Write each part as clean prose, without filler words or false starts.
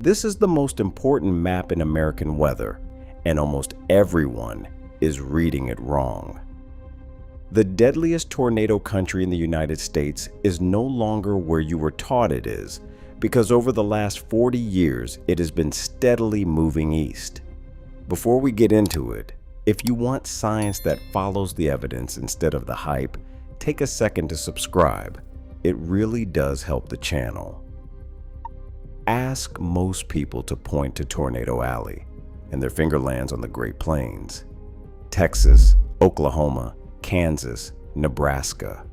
This is the most important map in American weather, and almost everyone is reading it wrong. The deadliest tornado country in the United States is no longer where you were taught it is, because over the last 40 years, it has been steadily moving east. Before we get into it, if you want science that follows the evidence instead of the hype, take a second to subscribe. It really does help the channel. Ask most people to point to Tornado Alley, and their finger lands on the Great Plains. Texas, Oklahoma, Kansas, Nebraska.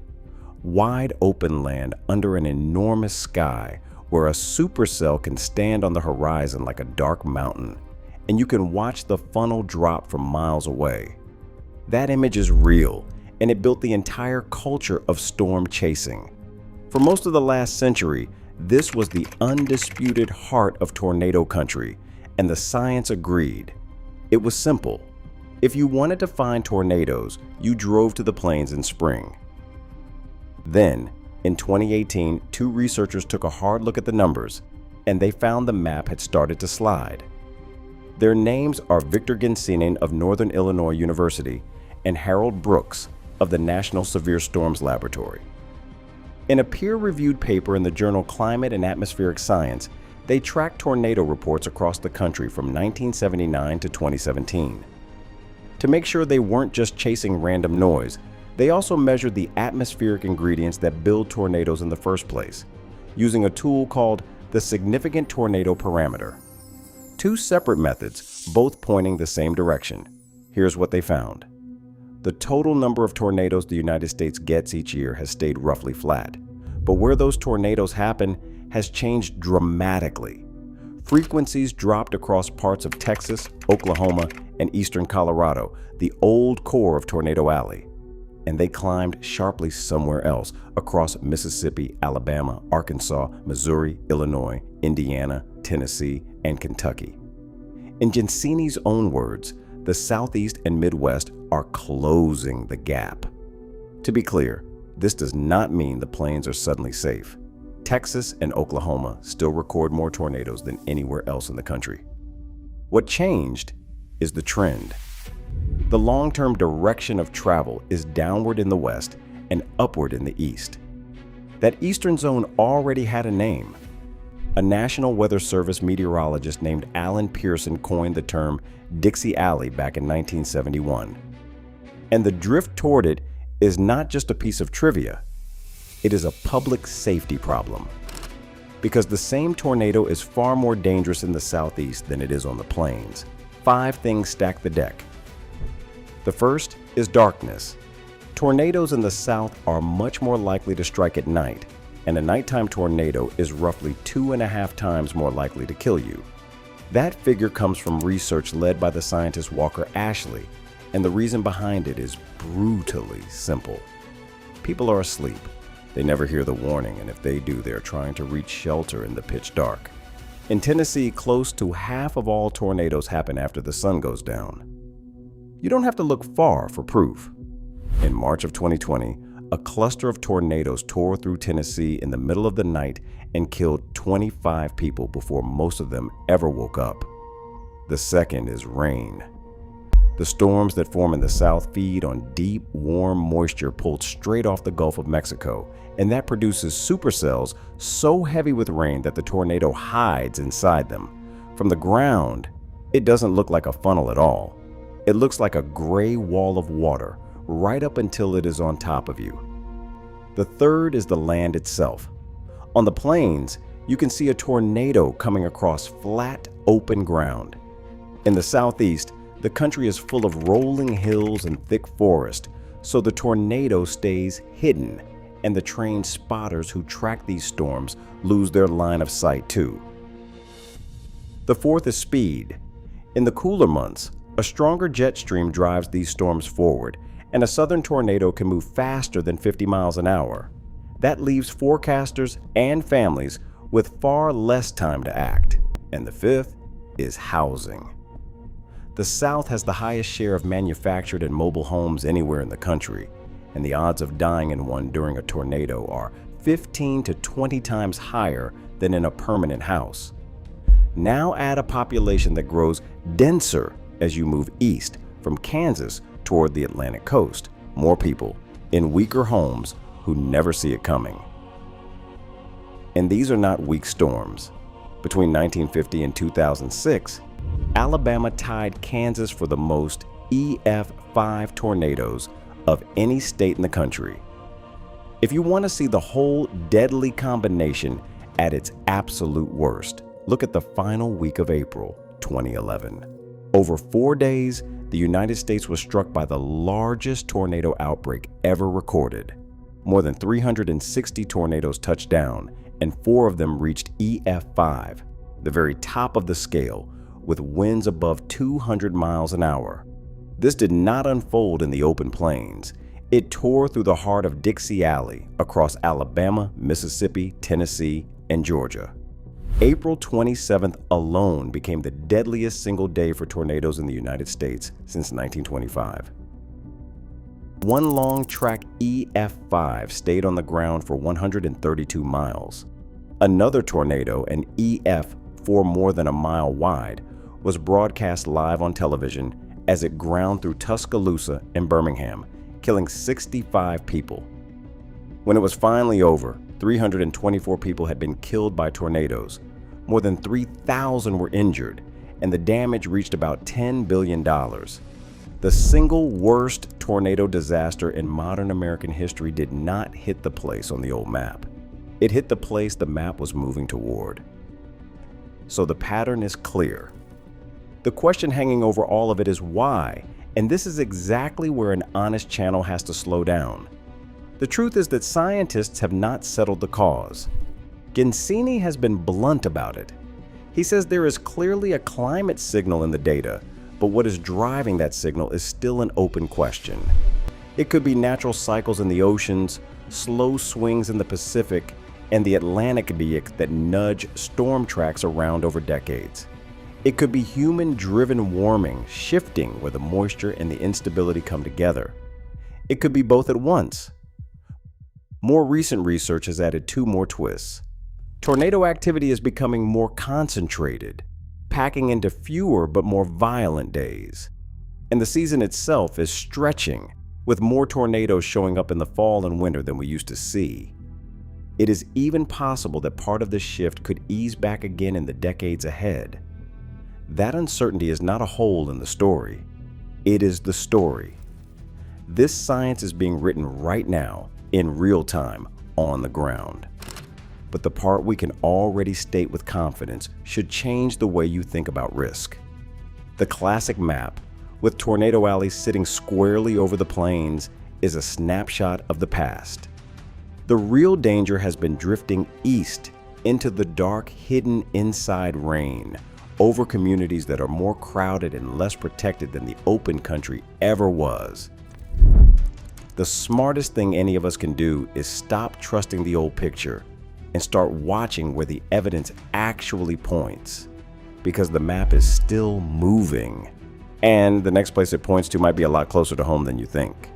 Wide open land under an enormous sky where a supercell can stand on the horizon like a dark mountain, and you can watch the funnel drop from miles away. That image is real, and it built the entire culture of storm chasing. For most of the last century, this was the undisputed heart of tornado country, and the science agreed. It was simple. If you wanted to find tornadoes, you drove to the plains in spring. Then, in 2018, two researchers took a hard look at the numbers, and they found the map had started to slide. Their names are Victor Gensini of Northern Illinois University and Harold Brooks of the National Severe Storms Laboratory. In a peer-reviewed paper in the journal Climate and Atmospheric Science, they tracked tornado reports across the country from 1979 to 2017. To make sure they weren't just chasing random noise, they also measured the atmospheric ingredients that build tornadoes in the first place, using a tool called the Significant Tornado Parameter. Two separate methods, both pointing the same direction. Here's what they found. The total number of tornadoes the United States gets each year has stayed roughly flat, but where those tornadoes happen has changed dramatically. Frequencies dropped across parts of Texas, Oklahoma, and eastern Colorado, the old core of Tornado Alley, and they climbed sharply somewhere else across Mississippi, Alabama, Arkansas, Missouri, Illinois, Indiana, Tennessee, and Kentucky. In Gensini's own words, the Southeast and Midwest are closing the gap. To be clear, this does not mean the plains are suddenly safe. Texas and Oklahoma still record more tornadoes than anywhere else in the country. What changed is the trend. The long-term direction of travel is downward in the west and upward in the east. That eastern zone already had a name. A National Weather Service meteorologist named Alan Pearson coined the term Dixie Alley back in 1971. And the drift toward it is not just a piece of trivia. It is a public safety problem. Because the same tornado is far more dangerous in the southeast than it is on the plains. 5 things stack the deck. The first is darkness. Tornadoes in the south are much more likely to strike at night, and a nighttime tornado is roughly 2.5 times more likely to kill you. That figure comes from research led by the scientist Walker Ashley, and the reason behind it is brutally simple. People are asleep. They never hear the warning, and if they do, they're trying to reach shelter in the pitch dark. In Tennessee, close to half of all tornadoes happen after the sun goes down. You don't have to look far for proof. In March of 2020, a cluster of tornadoes tore through Tennessee in the middle of the night and killed 25 people before most of them ever woke up. The second is rain. The storms that form in the south feed on deep, warm moisture pulled straight off the Gulf of Mexico, and that produces supercells so heavy with rain that the tornado hides inside them. From the ground, it doesn't look like a funnel at all. It looks like a gray wall of water, right up until it is on top of you. The third is the land itself. On the plains, you can see a tornado coming across flat, open ground. In the southeast, the country is full of rolling hills and thick forest, so the tornado stays hidden, and the trained spotters who track these storms lose their line of sight too. The fourth is speed. In the cooler months, a stronger jet stream drives these storms forward, and a southern tornado can move faster than 50 miles an hour. That leaves forecasters and families with far less time to act. And the fifth is housing. The South has the highest share of manufactured and mobile homes anywhere in the country, and the odds of dying in one during a tornado are 15 to 20 times higher than in a permanent house. Now add a population that grows denser as you move east from Kansas toward the Atlantic coast. More people in weaker homes who never see it coming. And these are not weak storms. Between 1950 and 2006, Alabama tied Kansas for the most EF5 tornadoes of any state in the country. If you want to see the whole deadly combination at its absolute worst, look at the final week of April 2011. Over 4 days, the United States was struck by the largest tornado outbreak ever recorded. More than 360 tornadoes touched down, and 4 of them reached EF5, the very top of the scale, with winds above 200 miles an hour. This did not unfold in the open plains. It tore through the heart of Dixie Alley across Alabama, Mississippi, Tennessee, and Georgia. April 27th alone became the deadliest single day for tornadoes in the United States since 1925. One long track EF5 stayed on the ground for 132 miles. Another tornado, an EF4 more than a mile wide, was broadcast live on television as it ground through Tuscaloosa and Birmingham, killing 65 people. When it was finally over, 324 people had been killed by tornadoes. More than 3,000 were injured, and the damage reached about $10 billion. The single worst tornado disaster in modern American history did not hit the place on the old map. It hit the place the map was moving toward. So the pattern is clear. The question hanging over all of it is why, and this is exactly where an honest channel has to slow down. The truth is that scientists have not settled the cause. Gensini has been blunt about it. He says there is clearly a climate signal in the data, but what is driving that signal is still an open question. It could be natural cycles in the oceans, slow swings in the Pacific, and the Atlantic that nudge storm tracks around over decades. It could be human-driven warming, shifting where the moisture and the instability come together. It could be both at once. More recent research has added 2 more twists. Tornado activity is becoming more concentrated, packing into fewer but more violent days. And the season itself is stretching, with more tornadoes showing up in the fall and winter than we used to see. It is even possible that part of this shift could ease back again in the decades ahead. That uncertainty is not a hole in the story. It is the story. This science is being written right now, in real time, on the ground. But the part we can already state with confidence should change the way you think about risk. The classic map, with Tornado Alley sitting squarely over the plains, is a snapshot of the past. The real danger has been drifting east into the dark, hidden inside rain, over communities that are more crowded and less protected than the open country ever was. The smartest thing any of us can do is stop trusting the old picture and start watching where the evidence actually points, because the map is still moving, and the next place it points to might be a lot closer to home than you think.